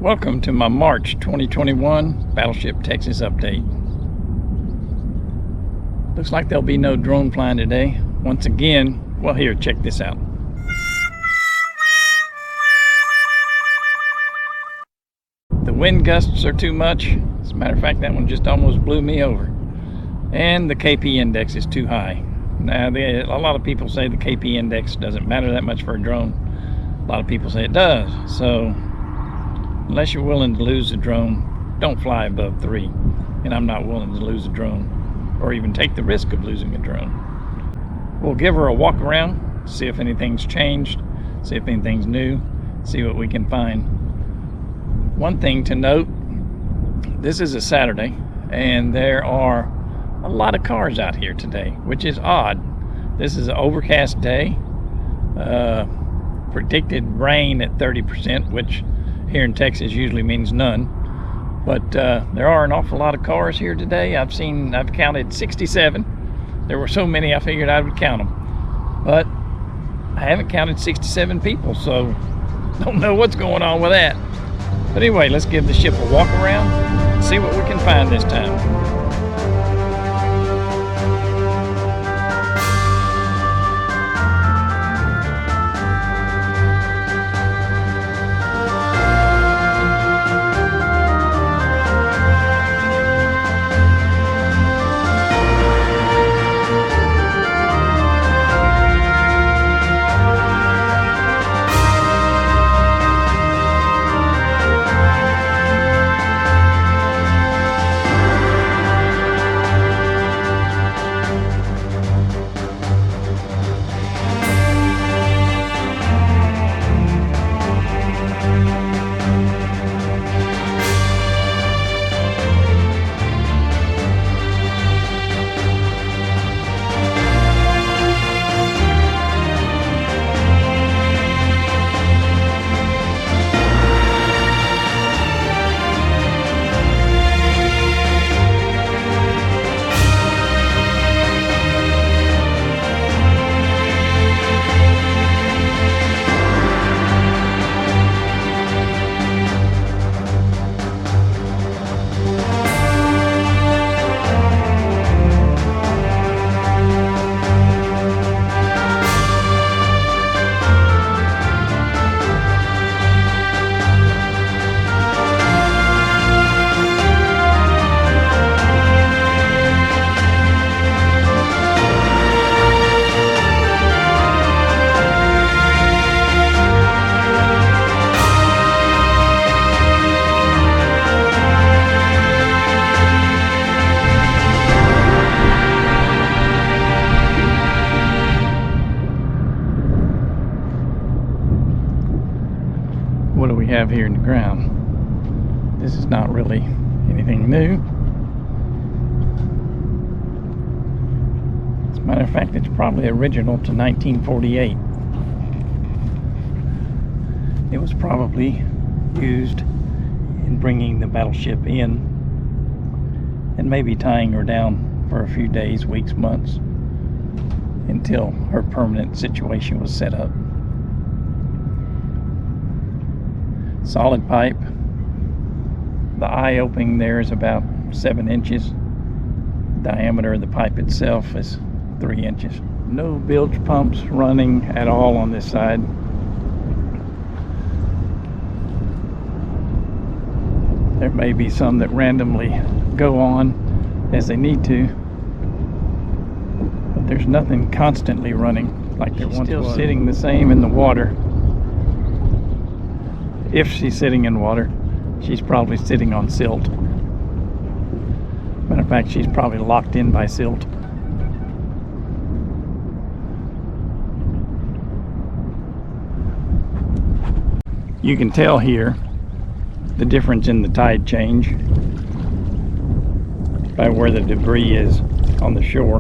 Welcome to my March 2021 Battleship Texas update. Looks like there'll be no drone flying today. Once again, well, here, check this out. The wind gusts are too much. As a matter of fact, that one just almost blew me over. And the KP index is too high. Now, a lot of people say the KP index doesn't matter that much for a drone. A lot of people say it does. So, unless you're willing to lose a drone, don't fly above 3. And I'm not willing to lose a drone, or even take the risk of losing a drone. We'll give her a walk around, see if anything's changed, see if anything's new, see what we can find. One thing to note, this is a Saturday, and there are a lot of cars out here today, which is odd. This is an overcast day. Predicted rain at 30%, which here in Texas usually means none. But there are an awful lot of cars here today. I've counted 67. There were so many I figured I would count them. But I haven't counted 67 people, so don't know what's going on with that. But anyway, let's give the ship a walk around and see what we can find this time. What do we have here in the ground? This is not really anything new. As a matter of fact, it's probably original to 1948. It was probably used in bringing the battleship in and maybe tying her down for a few days, weeks, months until her permanent situation was set up. Solid pipe. The eye opening there is about 7 inches. Diameter of the pipe itself is 3 inches. No bilge pumps running at all on this side. There may be some that randomly go on as they need to, but there's nothing constantly running like there once was. Still sitting the same in the water. If she's sitting in water, she's probably sitting on silt. Matter of fact, she's probably locked in by silt. You can tell here the difference in the tide change by where the debris is on the shore.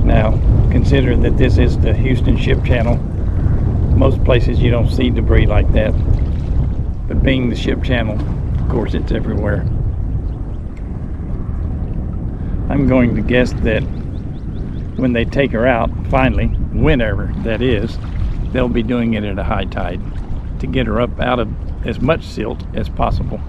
Now, consider that this is the Houston Ship Channel. Most places you don't see debris like that, but being the ship channel, of course, it's everywhere. I'm going to guess that when they take her out, finally, whenever that is, they'll be doing it at a high tide. to get her up out of as much silt as possible.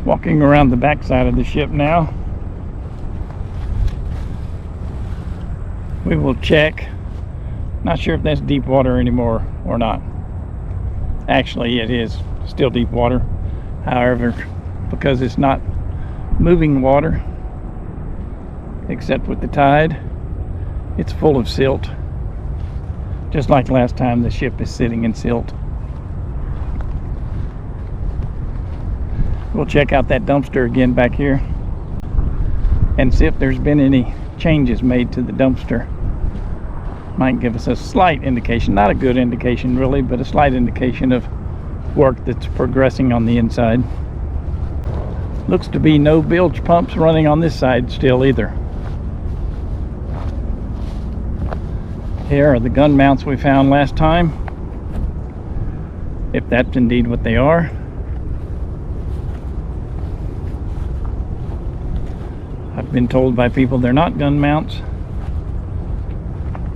Walking around the backside of the ship now. We will check. Not sure if that's deep water anymore or not. Actually, it is still deep water. However, because it's not moving water, except with the tide, it's full of silt. Just like last time, the ship is sitting in silt. We'll check out that dumpster again back here and see if there's been any changes made to the dumpster. Might give us a slight indication, not a good indication really, but a slight indication of work that's progressing on the inside. Looks to be no bilge pumps running on this side still either. Here are the gun mounts we found last time, if that's indeed what they are. I've been told by people they're not gun mounts.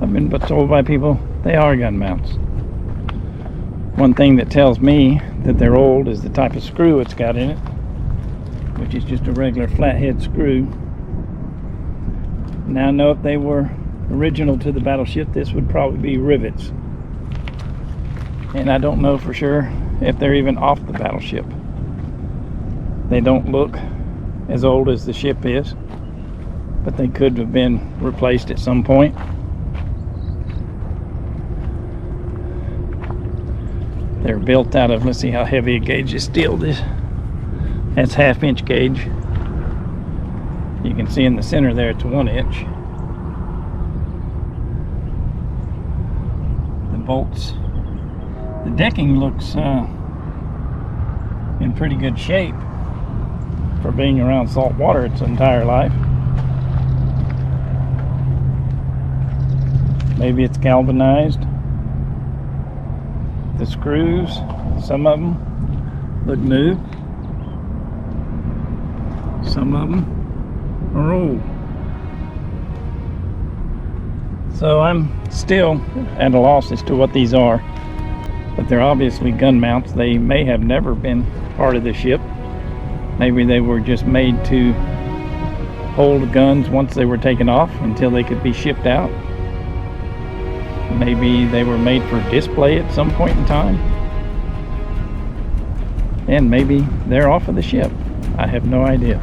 I've been told by people they are gun mounts. One thing that tells me that they're old is the type of screw it's got in it, which is just a regular flathead screw. Now I know if they were original to the Battleship, this would probably be rivets. And I don't know for sure if they're even off the Battleship. They don't look as old as the ship is, but they could have been replaced at some point. They're built out of, let's see how heavy a gauge of steel this. That's 1/2 inch gauge. You can see in the center there it's 1 inch. The bolts, the decking looks in pretty good shape for being around salt water its entire life. Maybe it's galvanized. The screws, some of them look new. Some of them are old. So I'm still at a loss as to what these are. But they're obviously gun mounts. They may have never been part of the ship. Maybe they were just made to hold guns once they were taken off until they could be shipped out. Maybe they were made for display at some point in time. And maybe they're off of the ship. I have no idea.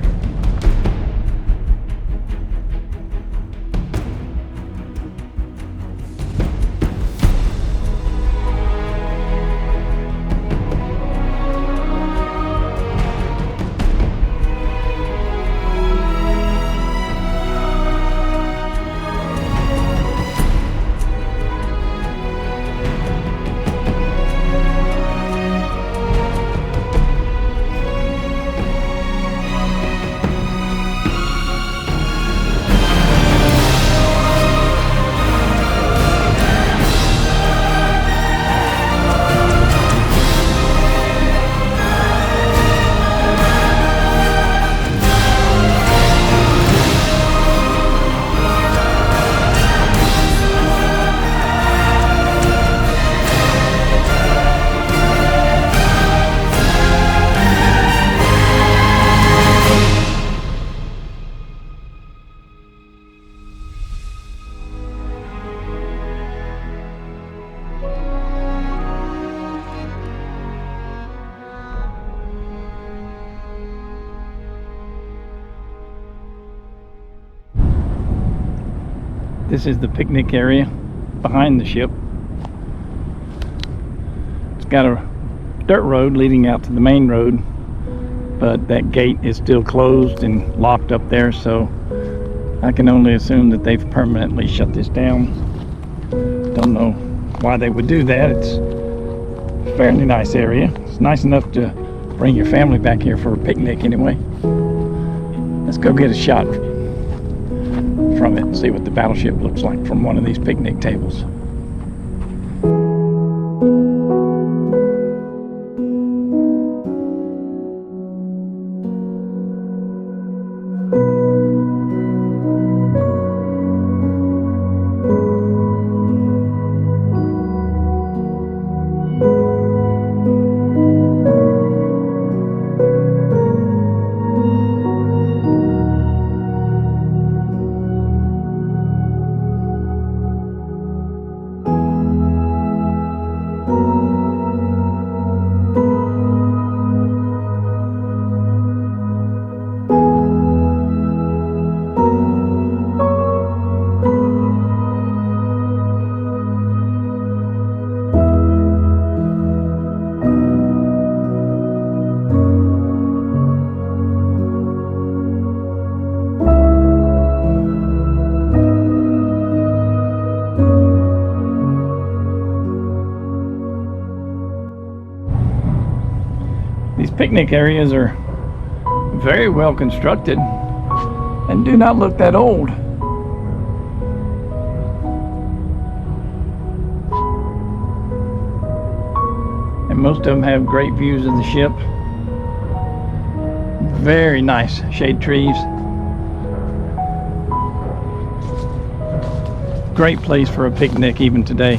This is the picnic area behind the ship. It's got a dirt road leading out to the main road, but that gate is still closed and locked up there, so I can only assume that they've permanently shut this down. Don't know why they would do that. It's a fairly nice area. It's nice enough to bring your family back here for a picnic anyway. Let's go get a shot from it and see what the battleship looks like from one of these picnic tables. These picnic areas are very well constructed and do not look that old. And most of them have great views of the ship. Very nice shade trees. Great place for a picnic even today.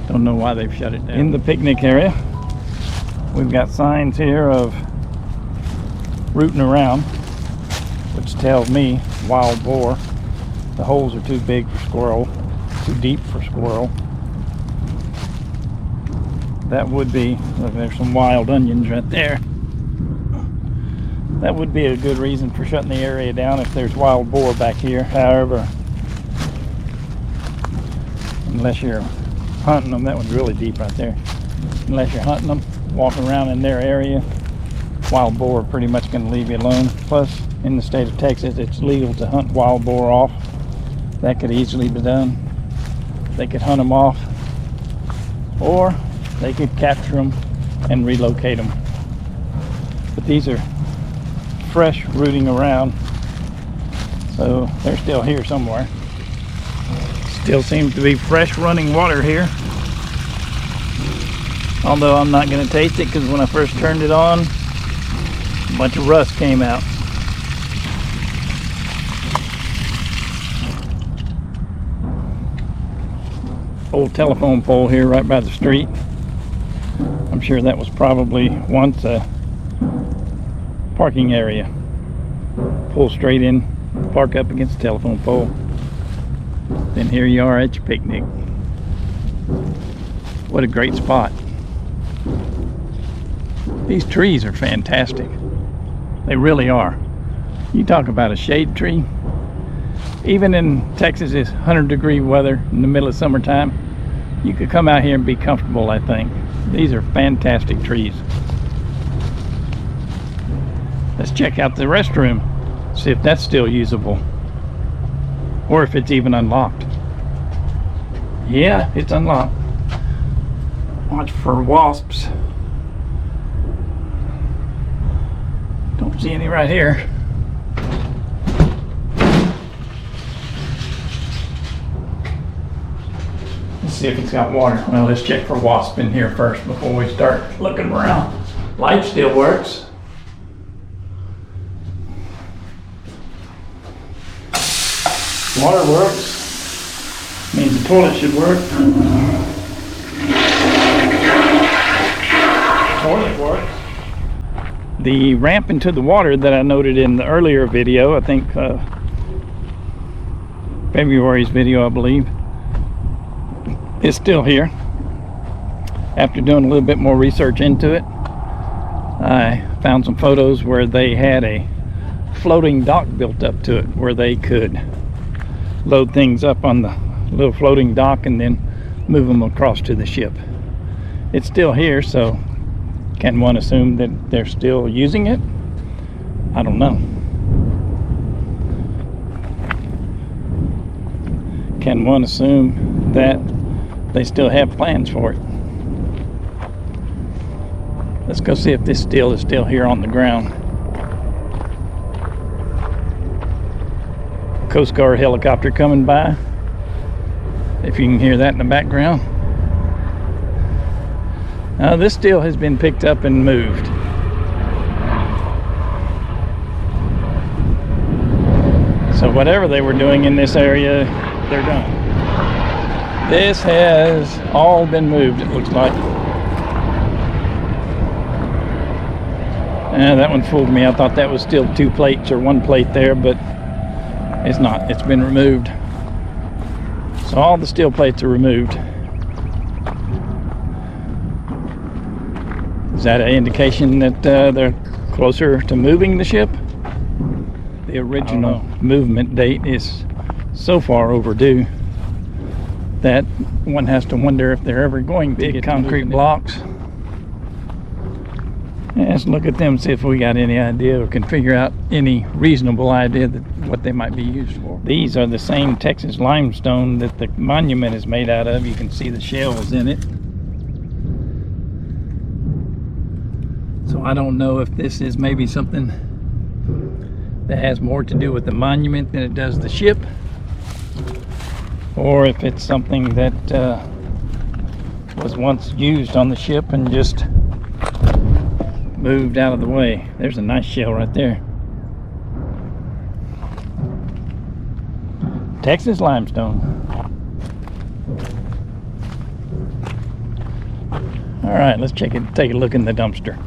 Don't know why they've shut it down. In the picnic area, we've got signs here of rooting around, which tells me wild boar. The holes are too big for squirrel, too deep for squirrel. That would be, look, there's some wild onions right there. That would be a good reason for shutting the area down if there's wild boar back here. However, unless you're hunting them, that one's really deep right there. Unless you're hunting them, walking around in their area, wild boar are pretty much going to leave you alone. Plus, in the state of Texas, it's legal to hunt wild boar off. That could easily be done. They could hunt them off, or they could capture them and relocate them. But these are fresh rooting around, so they're still here somewhere. Still seems to be fresh running water here. Although I'm not going to taste it because when I first turned it on, a bunch of rust came out. Old telephone pole here right by the street. I'm sure that was probably once a parking area. Pull straight in, park up against the telephone pole. Then here you are at your picnic. What a great spot. These trees are fantastic. They really are. You talk about a shade tree. Even in Texas's 100-degree weather in the middle of summertime, you could come out here and be comfortable, I think. These are fantastic trees. Let's check out the restroom, see if that's still usable, or if it's even unlocked. Yeah, it's unlocked. Watch for wasps. Don't see any right here. Let's see if it's got water. Well, let's check for wasps in here first before we start looking around. Light still works. Water works. Means the toilet should work. Toilet works. The ramp into the water that I noted in the earlier video, I think February's video, I believe, is still here. After doing a little bit more research into it, I found some photos where they had a floating dock built up to it where they could load things up on the little floating dock and then move them across to the ship. It's still here, so can one assume that they're still using it? I don't know. Can one assume that they still have plans for it. Let's go see if this steel is still here on the ground. Coast Guard helicopter coming by, if you can hear that in the background. Now this steel has been picked up and moved. So whatever they were doing in this area, they're done. This has all been moved, it looks like. That one fooled me. I thought that was still 2 plates or 1 plate there, but it's not. It's been removed. So all the steel plates are removed. Is that an indication that they're closer to moving the ship? The original movement date is so far overdue that one has to wonder if they're ever going to get concrete blocks. Let's look at them, see if we got any idea or can figure out any reasonable idea that what they might be used for. These are the same Texas limestone that the monument is made out of. You can see the shells in it. So I don't know if this is maybe something that has more to do with the monument than it does the ship, or if it's something that was once used on the ship and just moved out of the way. There's a nice shell right there. Texas limestone. All right, let's take a look in the dumpster.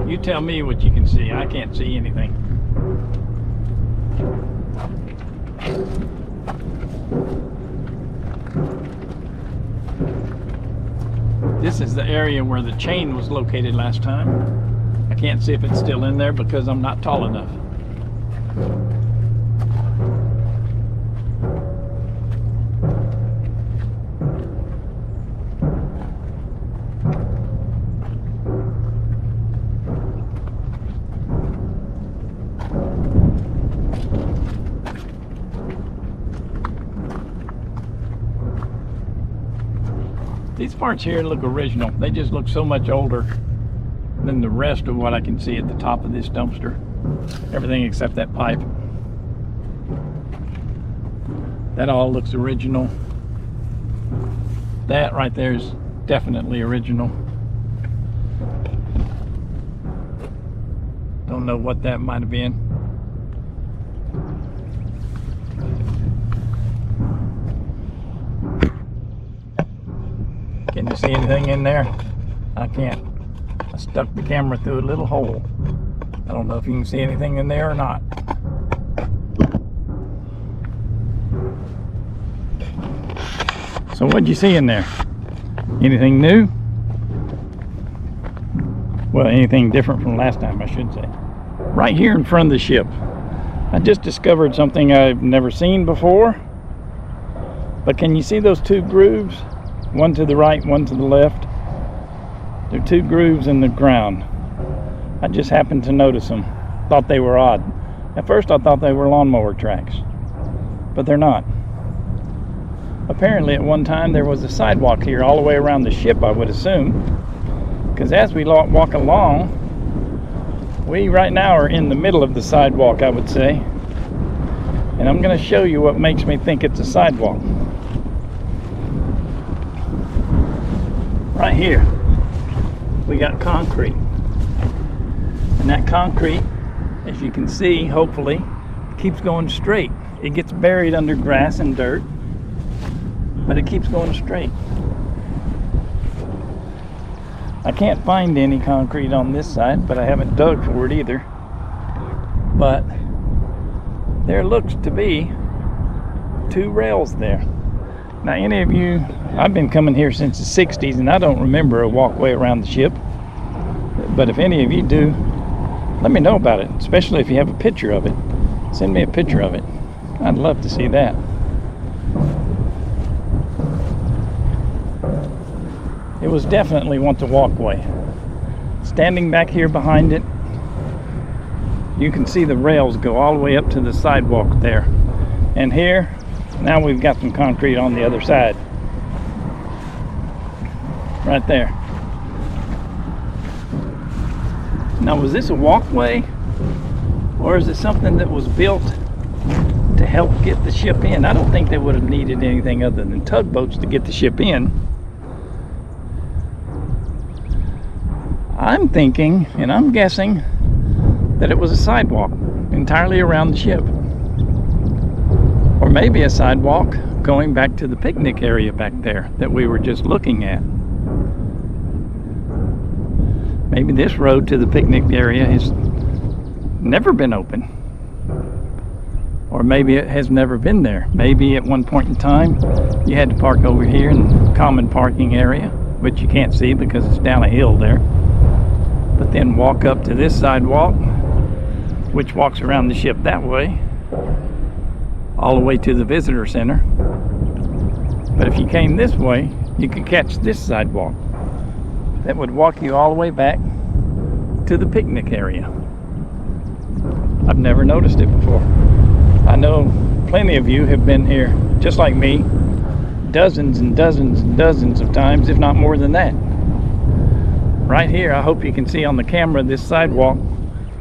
You tell me what you can see. I can't see anything. This is the area where the chain was located last time. I can't see if it's still in there because I'm not tall enough. These parts here look original. They just look so much older than the rest of what I can see at the top of this dumpster. Everything except that pipe. That all looks original. That right there is definitely original. Don't know what that might have been. Can you see anything in there? I can't. I stuck the camera through a little hole. I don't know if you can see anything in there or not. So what'd you see in there? Anything new? Well, anything different from last time, I should say. Right here in front of the ship, I just discovered something I've never seen before. But can you see those 2 grooves? One to the right, one to the left. There are 2 grooves in the ground. I just happened to notice them. Thought they were odd. At first I thought they were lawnmower tracks, but they're not. Apparently at one time there was a sidewalk here all the way around the ship, I would assume, because as we walk along, we right now are in the middle of the sidewalk, I would say, and I'm going to show you what makes me think it's a sidewalk. Right here we got concrete, and that concrete, as you can see, hopefully keeps going straight. It gets buried under grass and dirt, but it keeps going straight. I can't find any concrete on this side, but I haven't dug for it either. But there looks to be 2 rails there. Now any of you, I've been coming here since the 60s and I don't remember a walkway around the ship. But if any of you do, let me know about it, especially if you have a picture of it. Send me a picture of it. I'd love to see that. It was definitely once a walkway. Standing back here behind it, you can see the rails go all the way up to the sidewalk there. And here, now we've got some concrete on the other side. Right there. Now, was this a walkway? Or is it something that was built to help get the ship in? I don't think they would have needed anything other than tugboats to get the ship in. I'm thinking, and I'm guessing, that it was a sidewalk entirely around the ship. Or maybe a sidewalk going back to the picnic area back there that we were just looking at. Maybe this road to the picnic area has never been open. Or maybe it has never been there. Maybe at one point in time you had to park over here in the common parking area, which you can't see because it's down a hill there. But then walk up to this sidewalk, which walks around the ship that way, all the way to the visitor center. But if you came this way, you could catch this sidewalk that would walk you all the way back to the picnic area. I've never noticed it before. I know plenty of you have been here, just like me, dozens and dozens and dozens of times, if not more than that. Right here, I hope you can see on the camera, this sidewalk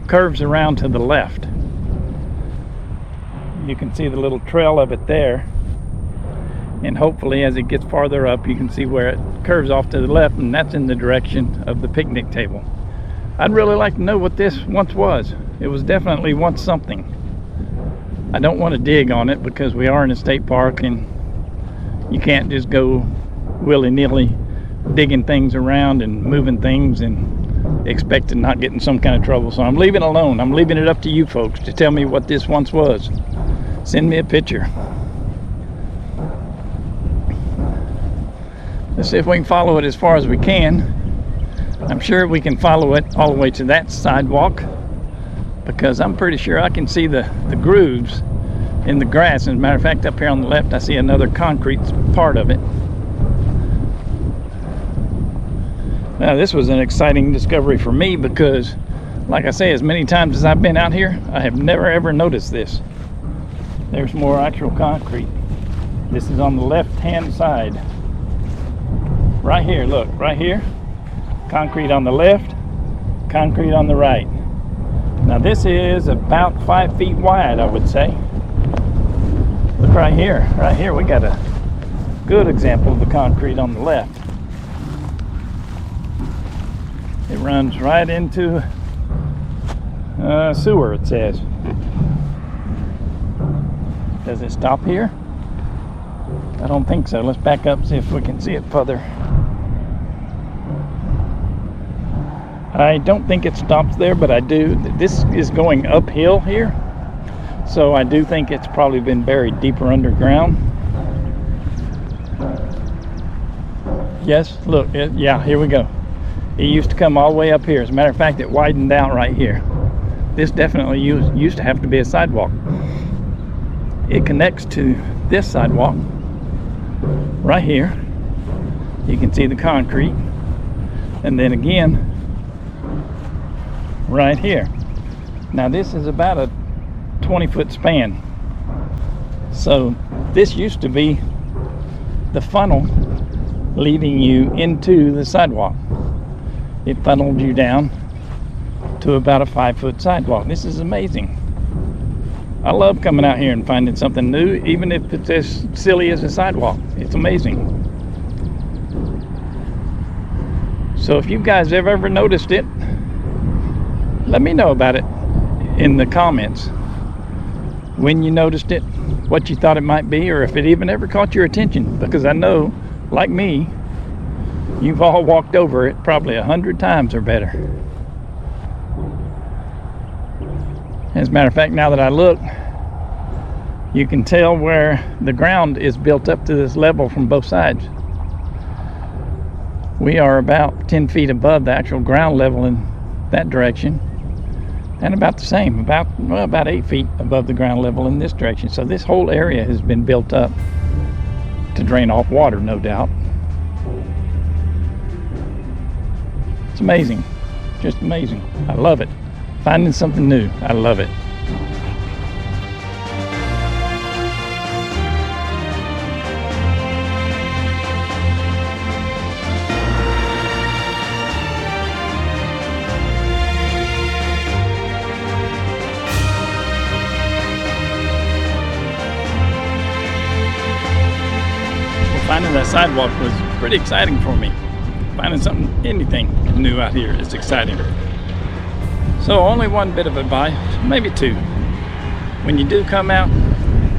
curves around to the left. You can see the little trail of it there. And hopefully as it gets farther up, you can see where it curves off to the left, and that's in the direction of the picnic table. I'd really like to know what this once was. It was definitely once something. I don't want to dig on it because we are in a state park and you can't just go willy-nilly digging things around and moving things and expect to not get in some kind of trouble. So I'm leaving it alone. I'm leaving it up to you folks to tell me what this once was. Send me a picture. Let's see if we can follow it as far as we can. I'm sure we can follow it all the way to that sidewalk because I'm pretty sure I can see the grooves in the grass. As a matter of fact, up here on the left, I see another concrete part of it. Now, this was an exciting discovery for me because, like I say, as many times as I've been out here, I have never ever noticed this. There's more actual concrete. This is on the left-hand side. Right here, look, right here. Concrete on the left, concrete on the right. Now this is about 5 feet wide, I would say. Look right here, we got a good example of the concrete on the left. It runs right into sewer, it says. Does it stop here? I don't think so. Let's back up, see if we can see it further. I don't think it stops there, but I do. This is going uphill here, so I do think it's probably been buried deeper underground. Yes, look, yeah, here we go. It used to come all the way up here. As a matter of fact, it widened out right here. This definitely used to have to be a sidewalk. It connects to this sidewalk right here. You can see the concrete, and then again right here. Now this is about a 20-foot span. So this used to be the funnel leading you into the sidewalk. It funneled you down to about a 5-foot sidewalk. This is amazing. I love coming out here and finding something new, even if it's as silly as a sidewalk. It's amazing. So if you guys have ever noticed it, let me know about it in the comments. When you noticed it, what you thought it might be, or if it even ever caught your attention, because I know, like me, you've all walked over it probably 100 times or better. As a matter of fact, now that I look, you can tell where the ground is built up to this level from both sides. We are about 10 feet above the actual ground level in that direction, and about the same, about 8 feet above the ground level in this direction. So this whole area has been built up to drain off water, no doubt. It's amazing, just amazing. I love it. Finding something new. I love it. Finding that sidewalk was pretty exciting for me. Finding something, anything new out here is exciting. So only one bit of advice, maybe two. When you do come out,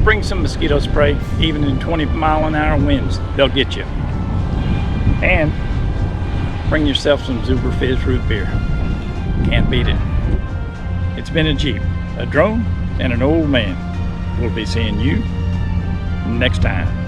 bring some mosquito spray, even in 20-mile-an-hour winds, they'll get you. And bring yourself some Zuber Fizz root beer. Can't beat it. It's been a Jeep, a drone, and an old man. We'll be seeing you next time.